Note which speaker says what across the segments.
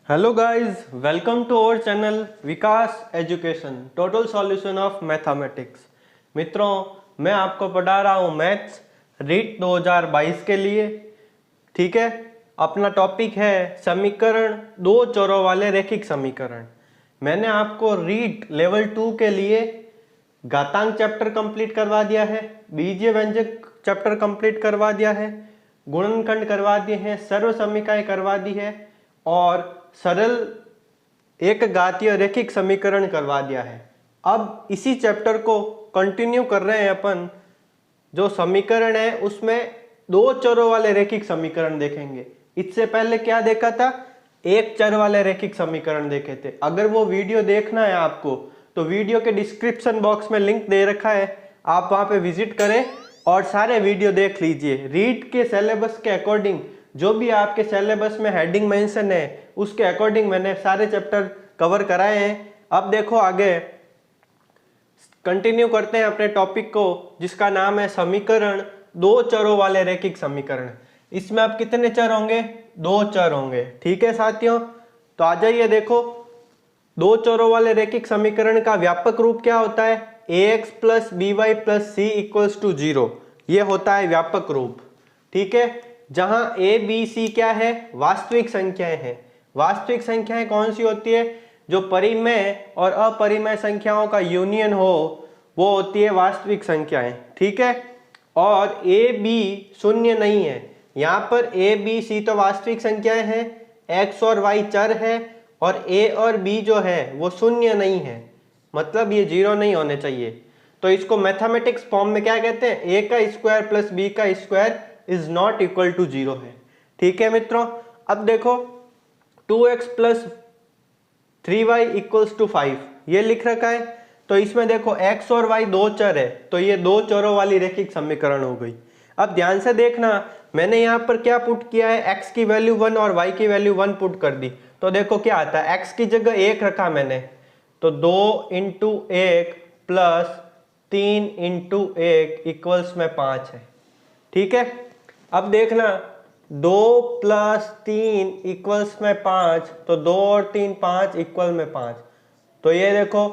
Speaker 1: Hello guys, welcome to our channel Vikas education total solution of mathematics. मित्रों, मैं आपको पढ़ा रहा हूँ मैथ्स रीट 2022 के लिए। ठीक है, अपना टॉपिक है समीकरण दो चरों वाले रैखिक समीकरण। मैंने आपको रीट लेवल 2 के लिए घातांक चैप्टर कंप्लीट करवा दिया है, बीजीय व्यंजक चैप्टर कंप्लीट करवा दिया है, गुणनखंड करवा दिए हैं, सर्व समीकरण करवा दी है और सरल एक घातीय रैखिक समीकरण करवा दिया है। अब इसी चैप्टर को कंटिन्यू कर रहे हैं अपन। जो समीकरण है उसमें दो चरों वाले रैखिक समीकरण देखेंगे। इससे पहले क्या देखा था? एक चर वाले रैखिक समीकरण देखे थे। अगर वो वीडियो देखना है आपको तो वीडियो के डिस्क्रिप्शन बॉक्स में लिंक दे रखा है, आप वहां पे विजिट करें और सारे वीडियो देख लीजिए। रीड के सिलेबस के अकॉर्डिंग जो भी आपके सिलेबस में हेडिंग मेंशन है उसके अकॉर्डिंग मैंने सारे चैप्टर कवर कराए हैं। अब देखो आगे कंटिन्यू करते हैं अपने टॉपिक को, जिसका नाम है समीकरण दो चरों वाले रैखिक समीकरण। इसमें अब कितने चर होंगे? दो चर होंगे। ठीक है साथियों, तो आ जाइए। देखो, दो चरों वाले रैखिक समीकरण का व्यापक रूप क्या होता है? ax plus b y plus c equals to 0। ये होता है व्यापक रूप। ठीक है, जहां ए बी सी क्या है? वास्तविक संख्याएं हैं। वास्तविक संख्याएं कौन सी होती है? जो परिमेय और अपरिमेय संख्याओं का यूनियन हो वो होती है वास्तविक संख्याएं। ठीक है, और ए बी शून्य नहीं है। यहाँ पर ए बी सी तो वास्तविक संख्याएं हैं, एक्स और वाई चर है, और ए और बी जो है वो शून्य नहीं है, मतलब ये 0 नहीं होने चाहिए। तो इसको मैथमेटिक्स फॉर्म में क्या कहते हैं? ए का स्क्वायर प्लस बी का square is not equal to 0 है। ठीक है मित्रों, अब देखो 2x plus 3y equals to 5 ये लिख रखा है। तो इसमें देखो x और y दो चर है, तो ये दो चरों वाली रैखिक समीकरण हो गई। अब ध्यान से देखना, मैंने यहाँ पर क्या पुट किया है? x की वैल्यू 1 और y की वैल्यू 1 पुट कर दी। तो देखो क्या आता है, x की जगह 1 रखा मैंने, तो 2 इंटू 1 प्लस 3 इंटू 1 इक्वल्स में 5 है। ठीक है, अब देखना 2 प्लस 3 इक्वल्स में 5, तो 2 और 3 5 इक्वल में 5। तो ये देखो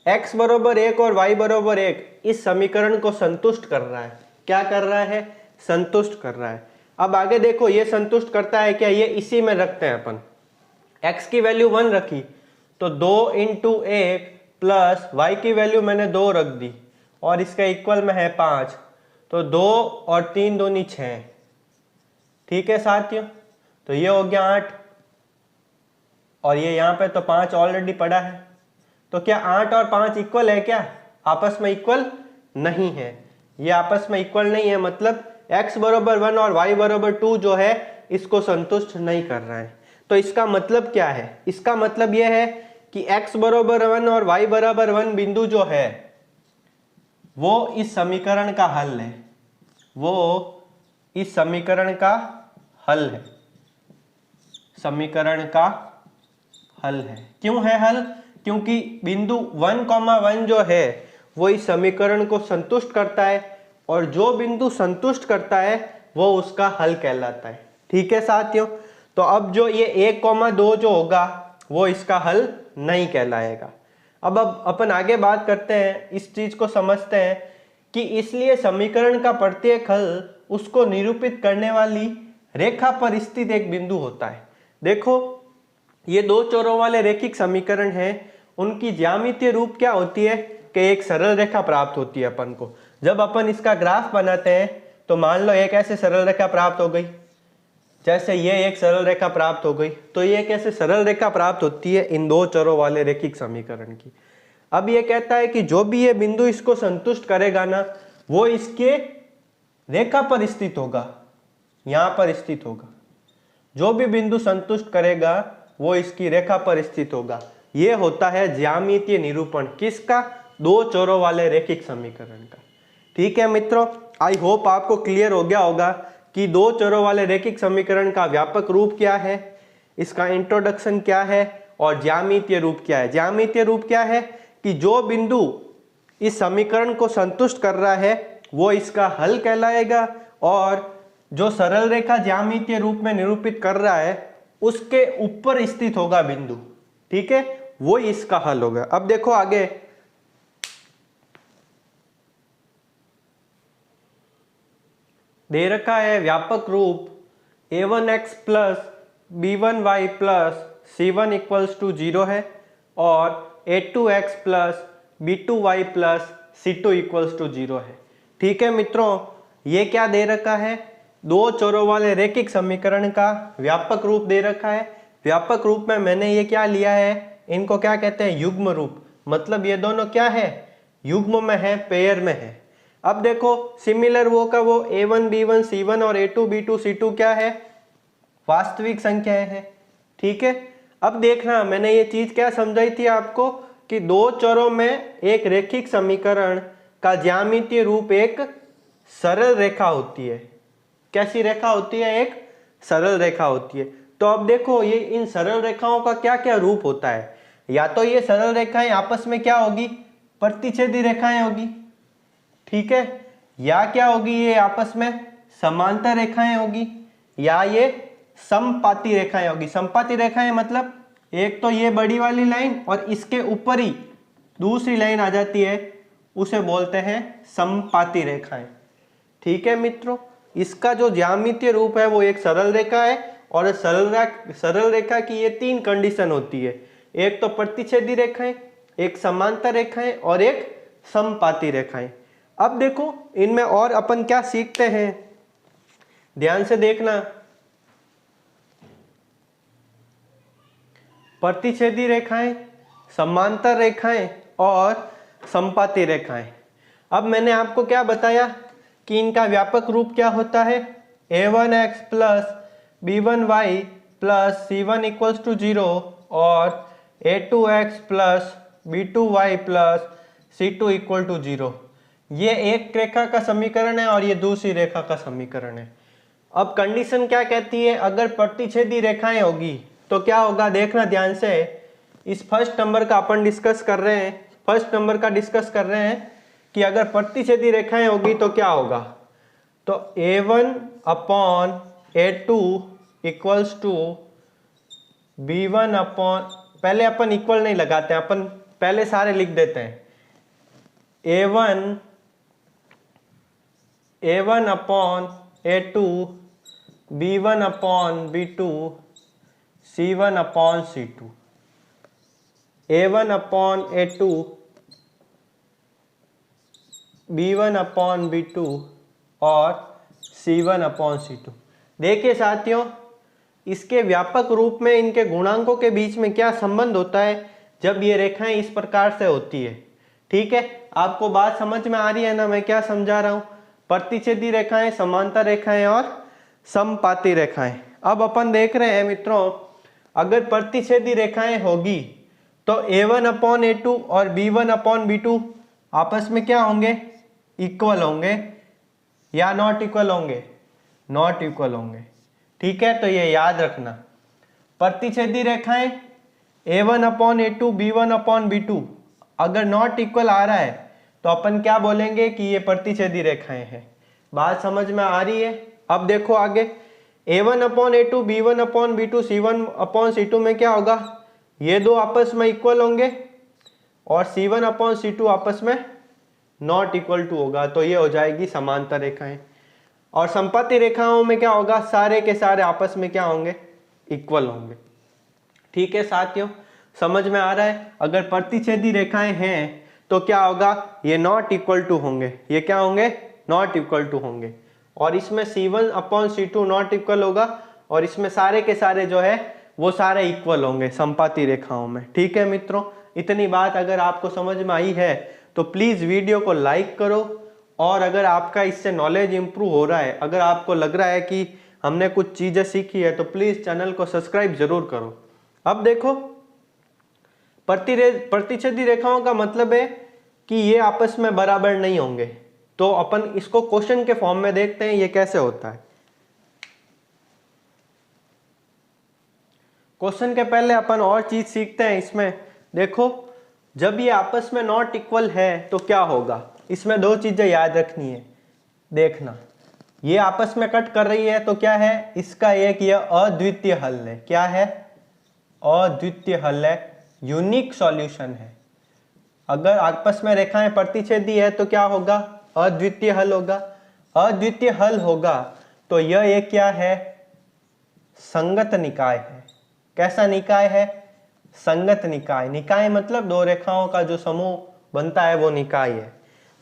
Speaker 1: x बरोबर 1 और y बरोबर 1 इस समीकरण को संतुष्ट कर रहा है। क्या कर रहा है? संतुष्ट कर रहा है। अब आगे देखो ये संतुष्ट करता है क्या? ये इसी में रखते हैं अपन। x की वैल्यू 1 रखी तो 2 इंटू 1 प्लस y की वैल्यू मैंने 2 रख दी और इसका इक्वल में है 5, तो 2 और 3 दूनी 6। ठीक है साथियों, तो ये हो गया 8 और ये यहाँ पे तो 5 ऑलरेडी पड़ा है। तो क्या 8 और 5 इक्वल है क्या? आपस में इक्वल नहीं है। ये आपस में इक्वल नहीं है, मतलब x बराबर 1 और y बराबर 2 जो है इसको संतुष्ट नहीं कर रहा है। तो इसका मतलब क्या है? इसका मतलब यह है कि x बराबर 1 और y बराबर 1 बिंदु जो है वो इस समीकरण का हल है। वो इस समीकरण का हल है। समीकरण का हल है। क्यों है हल? क्योंकि बिंदु 1,1 जो है वो इस समीकरण को संतुष्ट करता है, और जो बिंदु संतुष्ट करता है वो उसका हल कहलाता है। ठीक है साथियों, तो अब जो ये 1,2 जो होगा वो इसका हल नहीं कहलाएगा। अब अपन आगे बात करते हैं, इस चीज को समझते हैं कि इसलिए समीकरण का प्रत्येक हल उसको निरूपित करने वाली रेखा पर स्थित एक बिंदु होता है। देखो ये दो चरों वाले रैखिक समीकरण हैं, उनकी ज्यामितीय रूप क्या होती है कि एक सरल रेखा प्राप्त होती है अपन को। जब अपन इसका ग्राफ बनाते हैं तो मान लो एक ऐसे सरल रेखा प्राप्त हो गई, जैसे ये एक सरल रेखा प्राप्त हो गई, तो ये कैसे सरल रेखा प्राप्त होती है इन दो चरों वाले रैखिक समीकरण की। अब ये कहता है कि जो भी ये बिंदु इसको संतुष्ट करेगा ना वो इसके रेखा पर स्थित होगा, यहां पर स्थित होगा। जो भी बिंदु संतुष्ट करेगा वो इसकी रेखा पर स्थित होगा। यह होता है ज्यामितीय निरूपण किसका? दो चरों वाले रैखिक समीकरण का। ठीक है मित्रों, आई होप आपको क्लियर हो गया होगा कि दो चरों वाले रैखिक समीकरण का व्यापक रूप क्या है, इसका इंट्रोडक्शन क्या है और ज्यामितीय रूप क्या है। ज्यामितीय रूप क्या है कि जो बिंदु इस समीकरण को संतुष्ट कर रहा है वो इसका हल कहलाएगा, और जो सरल रेखा ज्यामितीय रूप में निरूपित कर रहा है उसके ऊपर स्थित होगा बिंदु, ठीक है, वो इसका हल होगा। अब देखो आगे, दे रखा है व्यापक रूप a1x plus b1y plus c1 equals to 0 है और a2x plus b2y plus c2 equals to 0 है। ठीक है मित्रों, ये क्या दे रखा है, दो चरों वाले रैखिक समीकरण का व्यापक रूप दे रखा है। व्यापक रूप में मैंने ये क्या लिया है, इनको क्या कहते हैं, युग्म रूप, मतलब ये दोनों क्या है, युग्म में है, पेयर में है। अब देखो सिमिलर वो का वो a1 b1 c1 और a2 b2 c2 क्या है, वास्तविक संख्याएं हैं। ठीक है, अब देखना मैंने ये चीज क्या समझाई थी आपको कि दो चरों में एक रैखिक समीकरण का ज्यामितीय रूप एक सरल रेखा होती है। कैसी रेखा होती है, एक सरल रेखा होती है। तो अब देखो ये इन सरल रेखाओं का क्या क्या रूप होता है, या तो ये सरल रेखाएं आपस में क्या होगी, प्रतिच्छेदी रेखाएं होगी, ठीक है, या क्या होगी, ये आपस में समांतर रेखाएं होगी, या ये समपाती रेखाएं होगी। समपाती रेखाएं मतलब एक तो ये बड़ी वाली लाइन और इसके ऊपर ही दूसरी लाइन आ जाती है, उसे बोलते हैं समपाती रेखाएं। ठीक है मित्रों, इसका जो ज्यामितीय रूप है वो एक सरल रेखा है और सरल रेखा की ये तीन कंडीशन होती है, एक तो प्रतिच्छेदी रेखाएं, एक समांतर रेखाएं और एक समपाती रेखाएं। अब देखो इनमें और अपन क्या सीखते हैं, ध्यान से देखना। प्रतिच्छेदी रेखाएं, समांतर रेखाएं और समपाती रेखाएं। अब मैंने आपको क्या बताया कि इनका व्यापक रूप क्या होता है, a1x plus b1y plus c1 equals to 0 और a2x plus b2y plus c2 equal to 0। ये एक रेखा का समीकरण है और ये दूसरी रेखा का समीकरण है। अब कंडीशन क्या कहती है, अगर प्रतिच्छेदी रेखाएं होगी तो क्या होगा, देखना ध्यान से। इस फर्स्ट नंबर का अपन डिस्कस कर रहे हैं, फर्स्ट नंबर का डिस्कस कर रहे हैं कि अगर प्रतिच्छेदी रेखाएं होगी तो क्या होगा। तो a1 upon a2 equals to b1 upon, पहले अपन इक्वल नहीं लगाते हैं, अपन पहले सारे लिख देते हैं, a1 upon a2 b1 upon b2 c1 upon c2, a1 upon a2 b1 upon b2 और c1 अपॉन c2। देखिए साथियों, इसके व्यापक रूप में इनके गुणांकों के बीच में क्या संबंध होता है जब ये रेखाएं इस प्रकार से होती है। ठीक है, आपको बात समझ में आ रही है ना, मैं क्या समझा रहा हूं, प्रतिच्छेदी रेखाएं, समांतर रेखाएं और समपाती रेखाएं। अब अपन देख रहे हैं मित्रों, अगर प्रतिच्छेदी रेखाएं होगी तो a1 अपॉन a2 और b1 अपॉन b2 आपस में क्या होंगे, इक्वल होंगे या नॉट इक्वल होंगे, नॉट इक्वल होंगे। ठीक है, तो ये याद रखना, प्रतिच्छेदी रेखाएं a1 upon a2 b1 upon b2 अगर नॉट इक्वल आ रहा है तो अपन क्या बोलेंगे कि ये प्रतिच्छेदी रेखाएं हैं। बात समझ में आ रही है। अब देखो आगे, a1 upon a2 b1 upon b2 c1 upon c2 में क्या होगा, ये दो आपस में इक्वल होंगे और c1 अपॉन c2 आपस में नॉट इक्वल टू होगा, तो ये हो जाएगी समांतर रेखाएं। और समपाती रेखाओं में क्या होगा, सारे के सारे आपस में क्या होंगे, इक्वल होंगे। ठीक है साथियों, समझ में आ रहा है। अगर प्रतिच्छेदी रेखाएं हैं तो क्या होगा, ये नॉट इक्वल टू होंगे, ये क्या होंगे, नॉट इक्वल टू होंगे, और इसमें c1 upon c2 not equal होगा और इसमें सारे के सारे जो है वो सारे इक्वल होंगे समपाती रेखाओं में। ठीक है मित्रों, इतनी बात अगर आपको समझ में आई है तो प्लीज वीडियो को लाइक करो, और अगर आपका इससे नॉलेज इंप्रूव हो रहा है, अगर आपको लग रहा है कि हमने कुछ चीजें सीखी है, तो प्लीज चैनल को सब्सक्राइब जरूर करो। अब देखो, प्रतिच्छेदी रेखाओं का मतलब है कि ये आपस में बराबर नहीं होंगे, तो अपन इसको क्वेश्चन के फॉर्म में देखते हैं ये कैसे होता है। क्वेश्चन के पहले अपन और चीज सीखते हैं इसमें। देखो, जब ये आपस में नॉट इक्वल है तो क्या होगा, इसमें दो चीजें याद रखनी है। देखना, ये आपस में कट कर रही है तो क्या है, इसका एक ये अद्वितीय हल है। क्या है, अद्वितीय हल है, यूनिक सॉल्यूशन है। अगर आपस में रेखाएं प्रतिच्छेदी है तो क्या होगा, अद्वितीय हल होगा। अद्वितीय हल होगा तो यह एक क्या है, संगत निकाय है। कैसा निकाय है, संगत निकाय। निकाय मतलब दो रेखाओं का जो समूह बनता है वो निकाय है।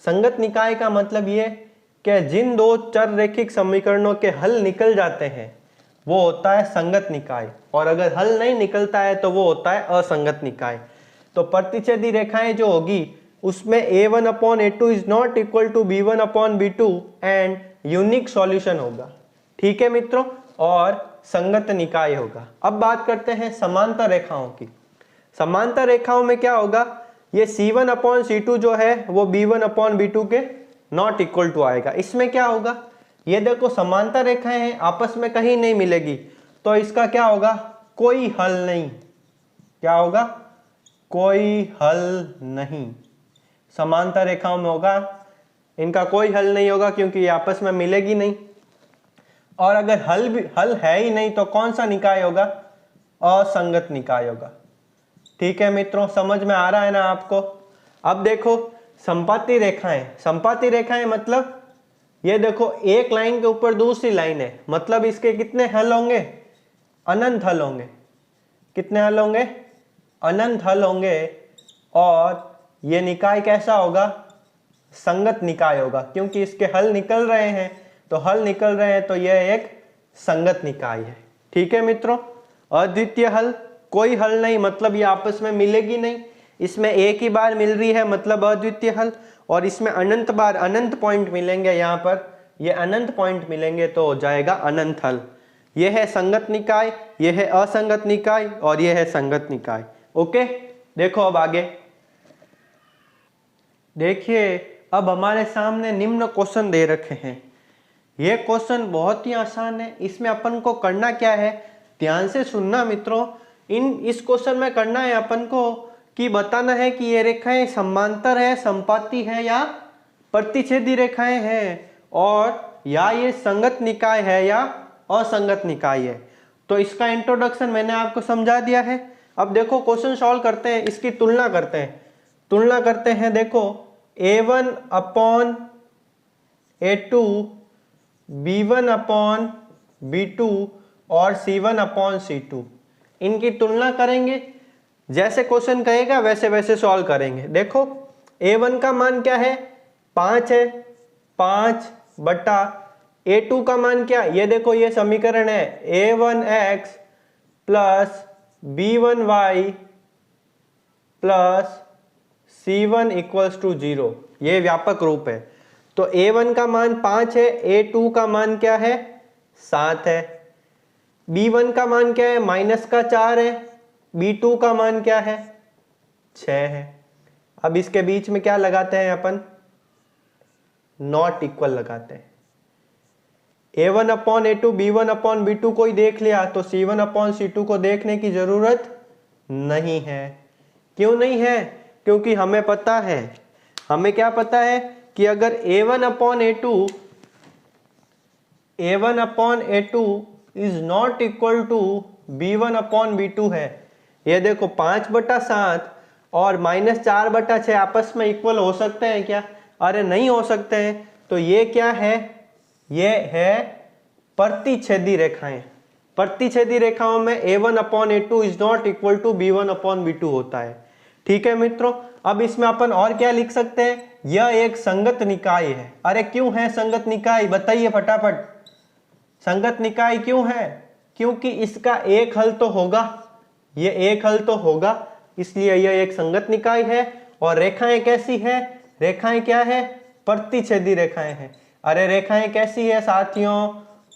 Speaker 1: संगत निकाय का मतलब ये कि जिन दो चर रेखिक समीकरणों के हल निकल जाते हैं वो होता है संगत निकाय, और अगर हल नहीं निकलता है तो वो होता है असंगत निकाय। तो प्रतिच्छेदी रेखाएं जो होगी उसमें a1/a2 is not equal to b1/b2 and unique solution होगा। ठीक है मित्रों, और संगत निकाय होगा। अब बात करते हैं समांतर रेखाओं की। समांतर रेखाओं में क्या होगा, ये c1/c2 जो है वो b1/b2 के नॉट इक्वल टू आएगा। इसमें क्या होगा, ये देखो समांतर रेखाएं हैं, आपस में कहीं नहीं मिलेगी, तो इसका क्या होगा, कोई हल नहीं। क्या होगा, कोई हल नहीं। समांतर रेखाओं में होगा, इनका कोई हल नहीं होगा क्योंकि ये आपस में मिलेगी नहीं। और अगर हल है ही नहीं तो कौन सा निकाय होगा, असंगत निकाय होगा। ठीक है मित्रों, समझ में आ रहा है ना आपको। अब देखो संपाती रेखाएं। संपाती रेखाएं मतलब ये देखो एक लाइन के ऊपर दूसरी लाइन है, मतलब इसके कितने हल होंगे, अनंत हल होंगे। कितने हल होंगे, अनंत हल होंगे। और ये निकाय कैसा होगा, संगत निकाय होगा, क्योंकि इसके हल निकल रहे हैं। तो हल निकल रहे हैं तो यह एक संगत निकाय है। ठीक है मित्रों, अद्वितीय हल, कोई हल नहीं मतलब ये आपस में मिलेगी नहीं। इसमें एक ही बार मिल रही है मतलब अद्वितीय हल, और इसमें अनंत बार अनंत पॉइंट मिलेंगे, यहाँ पर ये अनंत पॉइंट मिलेंगे तो हो जाएगा अनंत हल। यह है संगत निकाय, यह है असंगत निकाय, और यह है संगत निकाय। ओके, देखो अब आगे देखिए। अब हमारे सामने निम्न क्वेश्चन दे रखे हैं। ये क्वेश्चन बहुत ही आसान है। इसमें अपन को करना क्या है, ध्यान से सुनना मित्रों। इस क्वेश्चन में करना है अपन को कि बताना है कि ये रेखाएं समांतर है, संपाती है या प्रतिच्छेदी रेखाएं हैं, और या ये संगत निकाय है या असंगत निकाय है। तो इसका इंट्रोडक्शन मैंने आपको समझा दिया है। अब देखो क्वेश्चन सॉल्व करते हैं, इसकी तुलना करते हैं। तुलना करते हैं, देखो a1/a2, b1/b2 और c1/c2, इनकी तुलना करेंगे। जैसे क्वेश्चन कहेगा वैसे वैसे सॉल्व करेंगे। देखो a1 का मान क्या है, 5 है, 5 बटा a2 का मान क्या, ये देखो ये समीकरण है a1x plus b1y plus c1 equals to 0, ये व्यापक रूप है। तो a1 का मान 5 है, a2 का मान क्या है, 7 है, b1 का मान क्या है, -4 है, b2 का मान क्या है, 6 है। अब इसके बीच में क्या लगाते हैं अपन, नॉट इक्वल लगाते हैं। a1/a2 b1/b2 को ही देख लिया तो c1/c2 को देखने की जरूरत नहीं है। क्यों नहीं है, क्योंकि हमें पता है, हमें क्या पता है कि अगर a1/a2 is not equal to b1/b2 है, ये देखो 5/7 और -4/6 आपस में इक्वल हो सकते हैं क्या, अरे नहीं हो सकते हैं। तो ये क्या है, ये है प्रतिच्छेदी रेखाएं। प्रतिच्छेदी रेखाओं में a1/a2 is not equal to b1/b2 होता है। ठीक है मित्रों, अब इसमें अपन और क्या लिख सकते हैं, यह एक संगत निकाय है। अरे क्यों है संगत निकाय, बताइए फटाफट। संगत निकाय क्यों है, क्योंकि इसका एक हल तो होगा, ये एक हल तो होगा, इसलिए यह एक संगत निकाय है। और रेखाएं कैसी है, रेखाएं क्या है, प्रतिच्छेदी रेखाएं हैं। अरे रेखाएं कैसी है साथियों,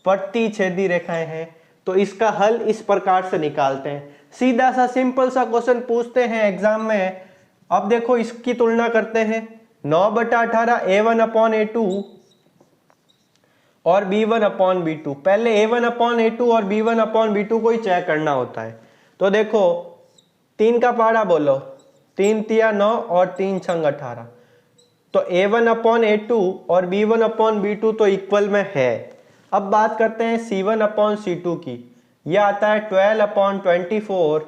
Speaker 1: प्रतिच्छेदी रेखाएं हैं। तो इसका हल इस प्रकार से निकालते हैं। सीधा सा सिंपल सा क्वेश्चन पूछते हैं एग्जाम में। अब देखो इसकी तुलना करते हैं, 9/18 a1/a2 और b1/b2। पहले a1/a2 और b1/b2 को ही चेक करना होता है। तो देखो 3 का पारा बोलो, 3 तिया 9 और 3 छंग 18। तो A1/A2 और B1/B2 तो इक्वल में है। अब बात करते हैं C1/C2 की। यह आता है 12/24,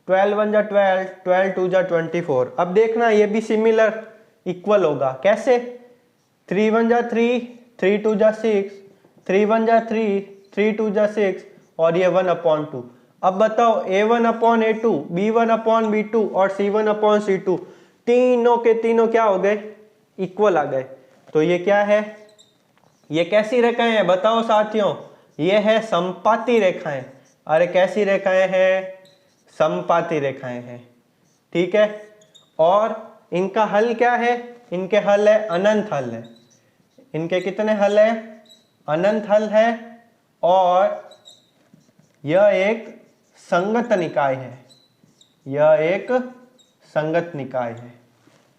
Speaker 1: 12 1 जा 12, 12 2 जा 24। अब देखना ये भी सिमिलर इक्वल होगा। कैसे? 3 1 जा 3, 3 2 जा 6, 3 1 जा 3, 3 2 जा 6 और ये 1/2। अब बताओ A1/A2, B1/B2 और C1/C2 तीनों के तीनों क्या हो गए? इक्वल आ गए। तो ये क्या है? ये कैसी रेखाएं हैं बताओ साथियों? ये है समपाती रेखाएं। अरे कैसी रेखाएं हैं? समपाती रेखाएं हैं। ठीक है। और इनका हल क्या है? इनके हल है अनंत हल है। इनके कितने हल है? अनंत हल है। और यह एक संगत निकाय है। यह एक संगत निकाय है।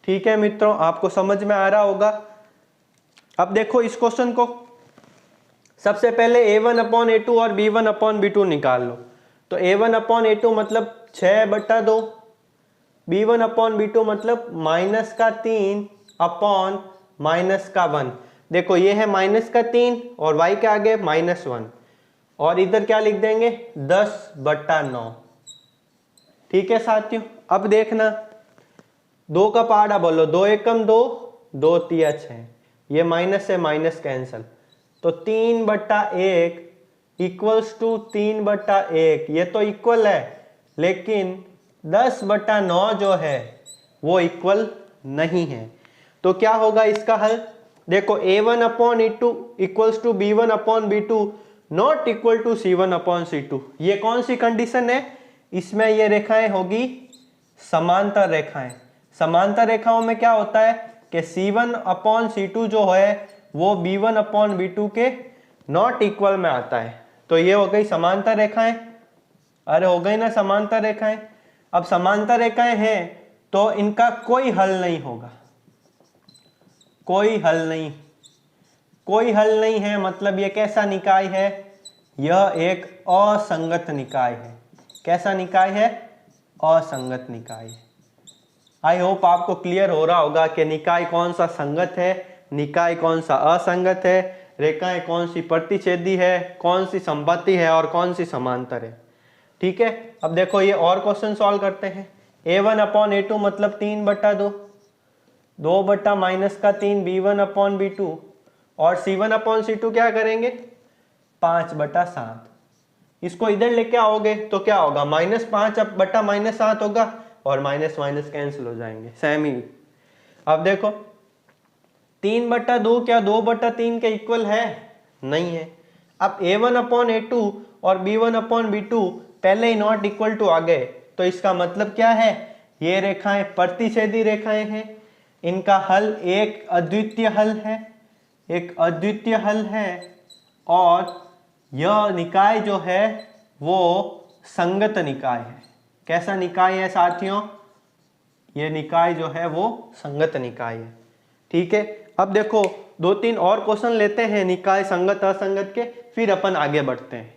Speaker 1: ठीक है मित्रों, आपको समझ में आ रहा होगा। अब देखो इस क्वेश्चन को, सबसे पहले A1/A2 और B1/B2 निकाल लो। तो A1/A2 मतलब 6/2, B1/B2 मतलब -3 अपॉन -1। देखो ये है -3 और y के आगे -1 और इधर क्या लिख देंगे? 10/9। ठीक है साथियों। अब देखना 2 का पहाड़ा बोलो, 2 एकम 2, 2 तिया 6, ये माइनस से माइनस कैंसल, तो 3/1 इक्वल्स टू 3/1। ये तो इक्वल है, लेकिन 10/9 जो है वो इक्वल नहीं है। तो क्या होगा इसका हल? देखो A1/A2 equals to B1/B2 not equal to C1/C2। ये कौन सी कंडीशन है? इसमें ये रेखाएं होगी समांतर रेखाएं। समांतर रेखाओं में क्या होता है कि C1/C2 जो है वो B1/B2 के नॉट इक्वल में आता है। तो ये हो गई समांतर रेखाएं। अरे हो गई ना समांतर रेखाएं। अब समांतर रेखाएं हैं तो इनका कोई हल नहीं होगा। कोई हल नहीं, कोई हल नहीं है मतलब ये कैसा निकाय है? यह एक असंगत निकाय है। कैसा निकाय है? असंगत निकाय है। आई होप आपको क्लियर हो रहा होगा कि निकाय कौन सा संगत है, निकाय कौन सा असंगत है, रेखाएं कौन सी प्रतिच्छेदी है, कौन सी समबाती है और कौन सी समांतर है। ठीक है। अब देखो ये और क्वेश्चन सॉल्व करते हैं। A1/A2 मतलब 3/2, 2/-3 B1/B2 और C1/C2 क्या करेंगे? 5/7। इसको इधर लेके आओगे तो क्या होगा? -5/-7 होगा और माइनस माइनस कैंसिल हो जाएंगे, सेम ही। अब देखो 3/2 क्या 2/3 के इक्वल है? नहीं है। अब A1/A2 और B1/B2 पहले ही नॉट इक्वल टू आ गए, तो इसका मतलब क्या है? ये रेखाएं प्रतिच्छेदी रेखाएं हैं। इनका हल एक अद्वितीय हल है, एक अद्वितीय हल है। और यह निकाय जो है वो संगत निकाय है। कैसा निकाय है साथियों? ये निकाय जो है वो संगत निकाय है। ठीक है। अब देखो 2-3 और क्वेश्चन लेते हैं निकाय संगत असंगत के, फिर अपन आगे बढ़ते हैं।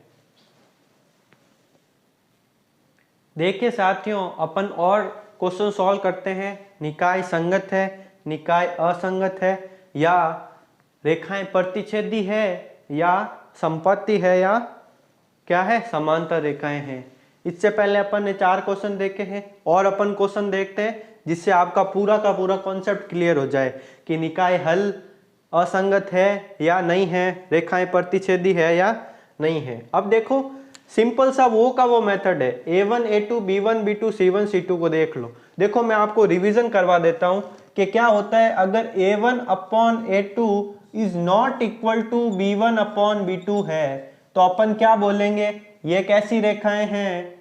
Speaker 1: देखिए साथियों, अपन और क्वेश्चन सॉल्व करते हैं। निकाय संगत है, निकाय असंगत है, या रेखाएं प्रतिच्छेदी है, या संपत्ति है, या क्या है? समांतर रेखाएं हैं। इससे पहले अपन ने 4 क्वेश्चन देखे हैं और अपन क्वेश्चन देखते हैं जिससे आपका पूरा का पूरा कॉन्सेप्ट क्लियर हो जाए कि निकाय हल असंगत है या नहीं है, रेखाएं प्रतिच्छेदी है या नहीं है। अब देखो सिंपल सा वो का वो मेथड है। A1/A2 B1/B2 C1/C2 को देख लो। देखो मैं आपको रिवीजन करवा देता हूं कि क्या होता है अगर A1/A2 is not equal to B1/B2 है तो अपन क्या बोलेंगे? ये कैसी रेखाएं हैं?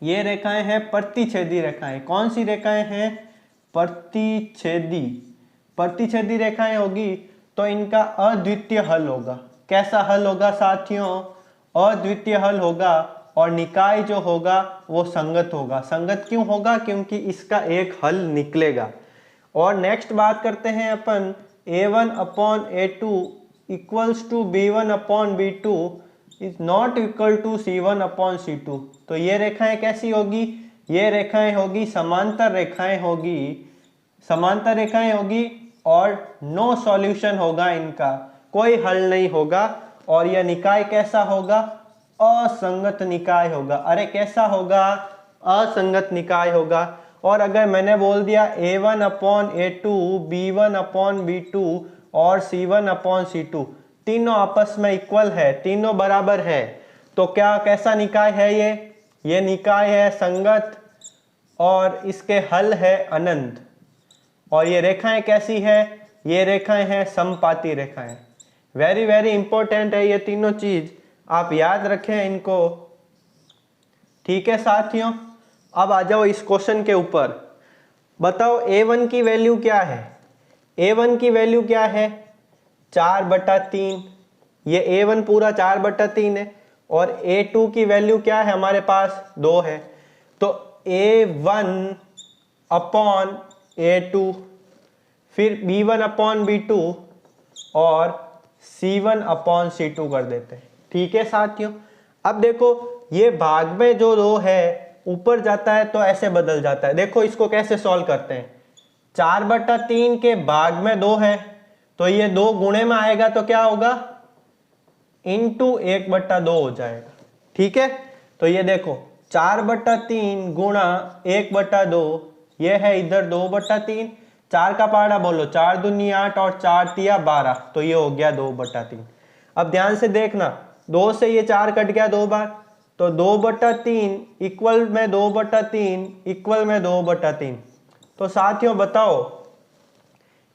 Speaker 1: ये रेखाएं हैं प्रतिच्छेदी रेखाएं। कौन सी रेखाएं हैं? प्रतिच्छेदी। प्रतिच्छेदी रेखाएं होगी तो इनका अद्वितीय हल होगा। कैसा हल होगा साथियों? अद्वितीय हल होगा। और निकाय जो होगा वो संगत होगा। संगत क्यों होगा? क्योंकि इसका एक हल निकलेगा। और नेक्स्ट बात करते हैं अपन A1/A2 equals to B1/B2 is not equal to C1/C2। तो ये रेखाएं कैसी होगी? ये रेखाएं होगी समांतर रेखाएं होगी। समांतर रेखाएं होगी और नो सॉल्यूशन होगा, इनका कोई हल नहीं होगा। और यह निकाय कैसा होगा? असंगत निकाय होगा। अरे कैसा होगा? असंगत निकाय होगा। और अगर मैंने बोल दिया A1/A2, B1/B2 और C1/C2 तीनों आपस में इक्वल है, तीनों बराबर है, तो क्या कैसा निकाय है ये निकाय है संगत और इसके हल है अनंत। और ये रेखाएं कैसी है? ये रेखाएं हैं समपाती रेखाएं। वेरी वेरी इंपॉर्टेंट है ये तीनों चीज, आप याद रखें इनको। ठीक है साथियों, अब आ जाओ इस क्वेश्चन के ऊपर। बताओ A1 की वैल्यू क्या है? A1 की वैल्यू क्या है? 4/3। ये A1 पूरा 4/3 है। और A2 की वैल्यू क्या है? हमारे पास 2 है। तो A1/A2, फिर B1/B2 और C1/C2 कर देते हैं। ठीक है साथियों, अब देखो ये भाग में जो 2 है ऊपर जाता है तो ऐसे बदल जाता है। देखो इसको कैसे सॉल्व करते हैं। 4/3 के भाग में 2 है तो ये 2 गुणे में आएगा तो क्या होगा? इंटू 1/2 हो जाएगा। ठीक है, तो ये देखो 4/3 गुणा 1/2, ये है इधर 2/3। 4 का पहाड़ा बोलो, 4 दूनी 8 और 4 तिया 12, तो ये हो गया 2/3। अब ध्यान से देखना, 2 से ये 4 कट गया 2 बार, तो 2/3 इक्वल में 2/3 इक्वल में 2/3। तो साथियों बताओ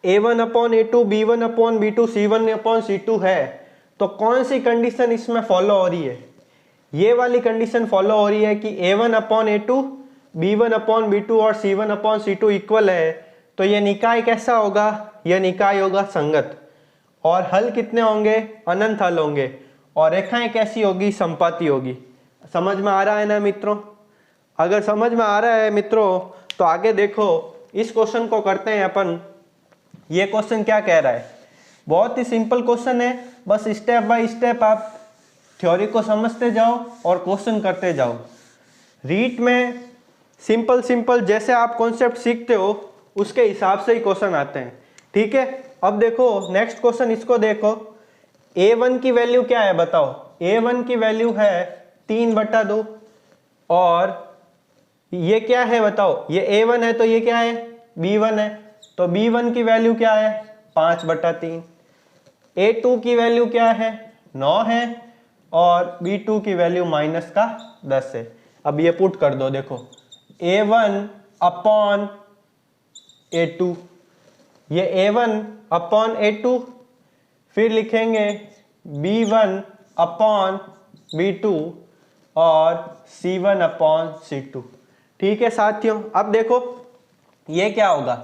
Speaker 1: A1/A2, B1/B2, C1/C2 है, तो कौन सी कंडीशन इसमें फॉलो हो रही है? ये वाली कंडीशन फॉलो हो रही है कि A1/A2, B1/B2 और C1/C2 इक्वल है, तो ये निकाय कैसा होगा? यह निकाय होगा संगत। और हल कितने होंगे? अनंत हल होंगे। और रेखाएं कैसी होगी? समपाती होगी। समझ में आ रहा है ना मित्रों? अगर समझ में आ रहा है मित्रों तो आगे देखो, इस क्वेश्चन को करते हैं अपन। ये क्वेश्चन क्या कह रहा है? बहुत ही सिंपल क्वेश्चन है, बस स्टेप बाय स्टेप आप थ्योरी को समझते जाओ और क्वेश्चन करते जाओ। रीट में सिंपल सिंपल जैसे आप कॉन्सेप्ट सीखते हो उसके हिसाब से ही क्वेश्चन आते हैं। ठीक है, अब देखो नेक्स्ट क्वेश्चन, इसको देखो। A1 की वैल्यू क्या है बताओ? A1 की वैल्यू है 3/2 और ये क्या है बताओ? ये A1 है तो ये क्या है? B1 है, तो B1 की वैल्यू क्या है? 5/3। A2 की वैल्यू क्या है? 9 है और B2 की वैल्यू -10 है। अब ये पुट कर दो, देखो A1/A2, ये A1/A2, फिर लिखेंगे B1/B2 और C1/C2। ठीक है साथियों, अब देखो ये क्या होगा?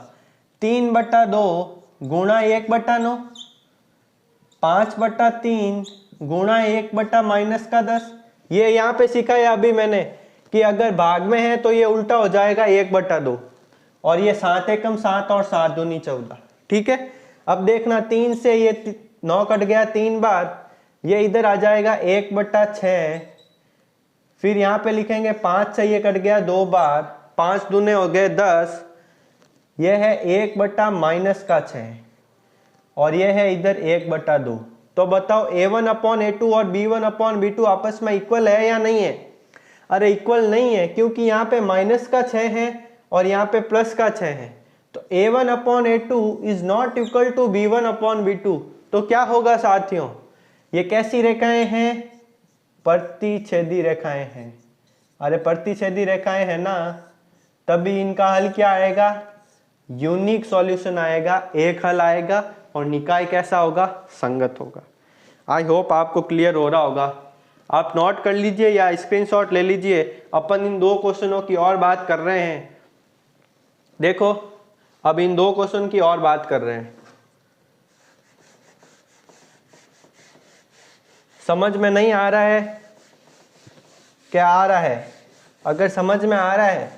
Speaker 1: 3/2 गुणा 1/9, 5/3 गुणा 1/-10। ये यहाँ पे सीखा है अभी मैंने कि अगर भाग में है तो ये उल्टा हो जाएगा 1/2, और ये 7 एकम 7 और 7 दूनी 14। ठीक है, अब देखना 3 से ये 9 कट गया 3 बार, ये इधर आ जाएगा 1/6। फिर यहाँ पे लिखेंगे 5 से ये कट गया 2 बार, 5 दूने हो गए 10, ये है 1/-6 और ये है इधर 1/2। तो बताओ A1/A2 और B1/B2 आपस में इक्वल है या नहीं है? अरे इक्वल नहीं है, क्योंकि यहाँ पे -6 है और यहाँ पे +6 है। तो A1/A2 is not equal to B1/B2। तो क्या होगा साथियों? ये कैसी रेखाएं हैं? प्रतिच्छेदी रेखाएं हैं। अरे प्रतिच्छेदी रेखाएं हैं ना, तभी इनका हल क्या आएगा? यूनिक सॉल्यूशन आएगा, एक हल आएगा और निकाय कैसा होगा? संगत होगा। आई होप आपको क्लियर हो रहा होगा। आप नोट कर लीजिए या स्क्रीनशॉट ले लीजिए, अपन इन 2 क्वेश्चनों की और बात कर रहे हैं। देखो अब इन 2 क्वेश्चन की और बात कर रहे हैं। समझ में नहीं आ रहा है? क्या आ रहा है? अगर समझ में आ रहा है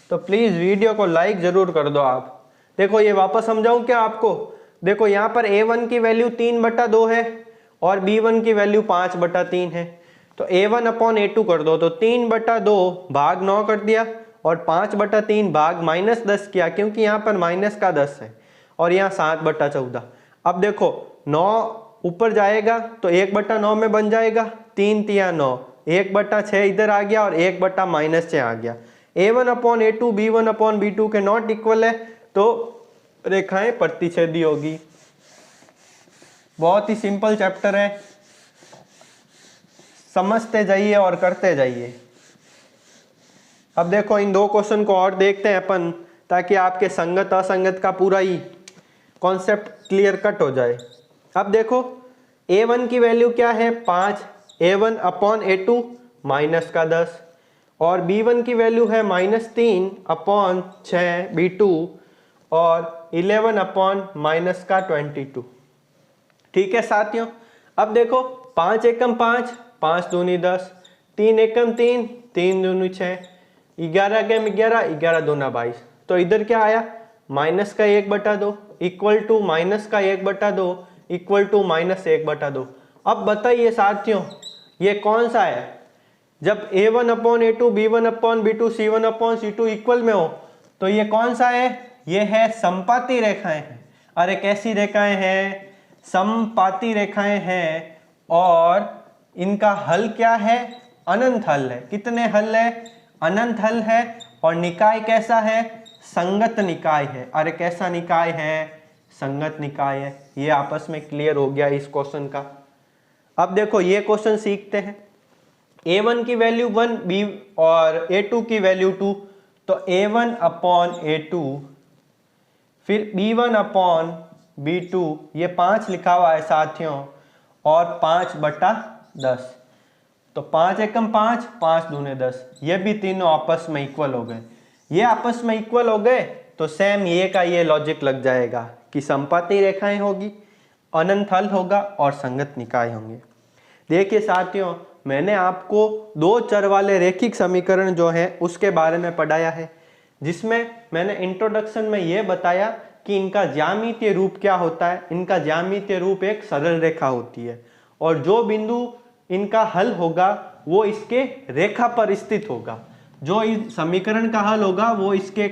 Speaker 1: तो प्लीज वीडियो को लाइक जरूर कर दो आप। देखो ये वापस समझाऊं क्या आपको? देखो यहाँ पर A1 की वैल्यू 3/2 है और B1 की वैल्यू 5/3 है। तो A1/A2 कर दो, तो 3/2 भाग 9 कर दिया और 5/3 भाग -10 किया, क्योंकि यहाँ पर माइनस का 10 है और यहाँ 7/14। अब देखो 9 ऊपर जाएगा तो 1/9 में बन जाएगा, 3 तिया 9, 1/6 इधर आ गया और 1/-6 आ गया। A1/A2 B1/B2 के नॉट इक्वल है तो रेखाएं प्रतिच्छेदी होगी। बहुत ही सिंपल चैप्टर है, समझते जाइए और करते जाइए। अब देखो इन 2 क्वेश्चन को और देखते हैं अपन, ताकि आपके संगत असंगत का पूरा ही कॉन्सेप्ट क्लियर कट हो जाए। अब देखो A1 की वैल्यू क्या है 5, A1/A2 माइनस का 10, और B1 की वैल्यू है -3/6 B2 और 11/-22। ठीक है साथियों। अब देखो 5 एकम 5, 5 दूनी 10, 3 एकम 3, 3 दूनी 6, 11 एकम 11, 11 दूना 22। तो इधर क्या आया माइनस का 1/2 इक्वल टू माइनस का 1/2 इक्वल टू -1/2। अब बताइए साथियों ये कौन सा है? जब A1/A2 B1/B2 C1/C2 इक्वल में हो तो ये कौन सा है? ये है समपाती रेखाएं हैं। अरे कैसी रेखाएं हैं? समपाती रेखाएं हैं। और इनका हल क्या है? अनंत हल है। कितने हल है? अनंत हल है। और निकाय कैसा है? संगत निकाय है। अरे कैसा निकाय है? संगत निकाय है। ये आपस में क्लियर हो गया इस क्वेश्चन का। अब देखो ये क्वेश्चन सीखते हैं। A1 की वैल्यू 1 B और A2 की वैल्यू 2, तो A1/A2 फिर B1/B2, ये 5 लिखा हुआ है साथियों, और 5/10। तो 5 एकम 5, 5 दूने 10, ये भी तीनों आपस में इक्वल हो गए। ये आपस में इक्वल हो गए तो सेम ये का ये लॉजिक लग जाएगा कि समपाती रेखाएं होगी, अनंत हल होगा और संगत निकाय होंगे। देखिए साथियों मैंने आपको 2 चर वाले रेखिक समीकरण जो है उसके बारे में पढ़ाया है, जिसमें मैंने इंट्रोडक्शन में यह बताया कि इनका ज्यामितीय रूप क्या होता है। इनका ज्यामितीय रूप एक सरल रेखा होती है और जो बिंदु इनका हल होगा वो इसके रेखा पर स्थित होगा। जो इस समीकरण का हल होगा वो इसके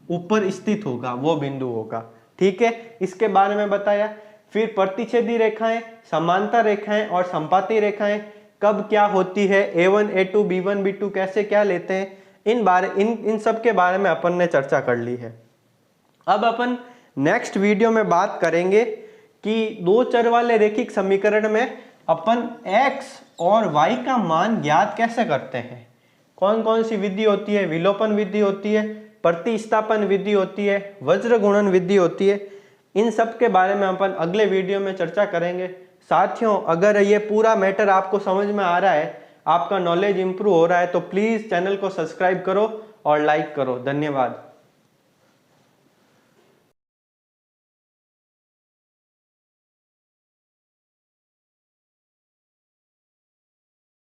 Speaker 1: ऊपर स्थित होगा, वो बिंदु होगा। ठीक है, इसके बारे में बताया। फिर प्रतिच्छेदी रेखाएं, समांतर रेखाएं और संपाती रेखाएं कब क्या होती है, A1 A2 B1 B2 कैसे क्या लेते हैं, इन सब के बारे में अपन ने चर्चा कर ली है। अब अपन नेक्स्ट वीडियो में बात करेंगे कि 2 चर वाले रेखिक समीकरण में अपन x और y का मान ज्ञात कैसे करते हैं। कौन कौन सी विधि होती है? विलोपन विधि होती है, प्रतिस्थापन विधि होती है, वज्र गुणन विधि होती है। इन सब के बारे में अपन अगले वीडियो में चर्चा करेंगे। साथियों अगर ये पूरा मैटर आपको समझ में आ रहा है, आपका नॉलेज इंप्रूव हो रहा है, तो प्लीज़ चैनल को सब्सक्राइब करो और लाइक करो। धन्यवाद।